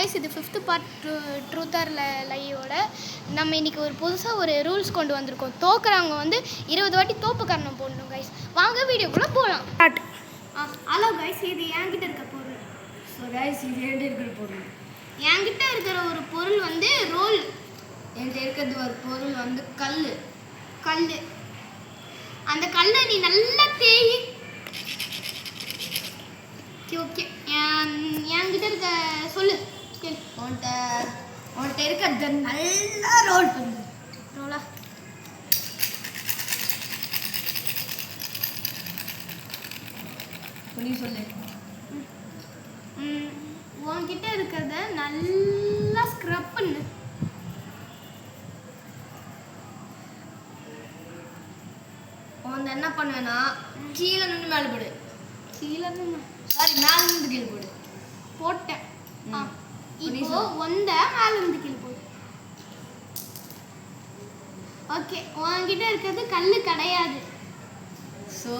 Guys, இது 5th part ட்ரூத்தர் லையோட நம்ம இன்றைக்கி புதுசாக ஒரு ரூல்ஸ் கொண்டு வந்திருக்கோம். தோக்குறவங்க 20 வாட்டி தோப்பு கரணம் போடணும் கைஸ். வாங்க வீடியோக்குள்ளே போகலாம். ஹலோ கைஸ், இது என்கிட்ட இருக்க பொருள். ஸோ கைஸ், இது என்கிட்ட இருக்கிற பொருள். என்கிட்ட இருக்கிற ஒரு பொருள் ரோல். என்கிட்ட இருக்கிறது ஒரு பொருள் கல். அந்த கல்லை நீ நல்லா தேய். ஓகே, என்கிட்ட இருக்க சொல்லு. உன்கிட்ட இருக்கிறத நல்லா ரோல் பண்ணு. ரோலா நீ சொல்லு. உன்கிட்ட இருக்கிறத நல்லா ஸ்க்ரப் பண்ணு. என்ன பண்ணுவேன்னா கீழே நின்று மேலே போடு. கீழே சாரி, மேலே இருந்து கீழே போடு. போட்டேன். இப்போ மேலே இருந்து கீழே போடு. ஓகே, உன்கிட்ட இருக்கிறது கல் கிடையாது. ஸோ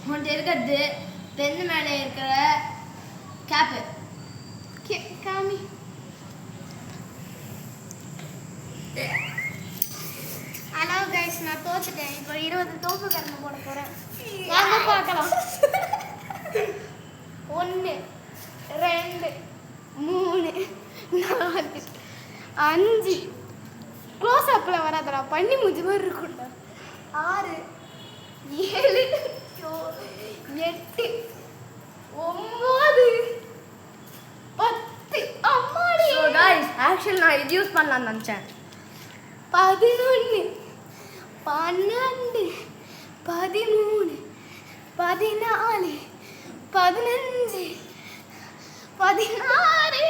உன்கிட்ட இருக்கிறது பெண்ணு மேலே இருக்கிற கேப்பு. காமி. ஹலோ கைஸ், நான் தோத்துட்டேன். இப்போ 20 தோப்பு கரணம் போட போகிறேன். வாங்க பார்க்கலாம். 1 2 3 4 5 க்ளோஸ் அப்பில் வராதடா, பண்ணி மூஞ்சி மாதிரி இருக்கும்டா. 6 7 8 9 10. அம்மாடி. ஸோ கைஸ், ஆக்சுவலி நான் இது யூஸ் பண்ணலாம்னு நினச்சேன். 11 12 13 14 15 16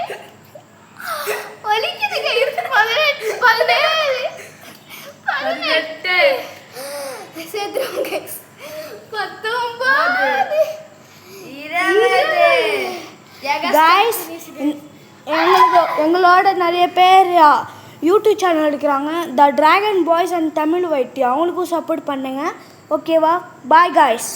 வலிக்குது கைஸ். 18 சேர்த்துருவோம் கைஸ். 19 கைஸ், எங்களோட நிறைய பேர் யூடியூப் சேனல் எடுக்கிறாங்க. த டிராகன் பாய்ஸ் அண்ட் தமிழ் வைட்டி, அவங்களுக்கும் சப்போர்ட் பண்ணுங்க. ஓகேவா? Bye guys.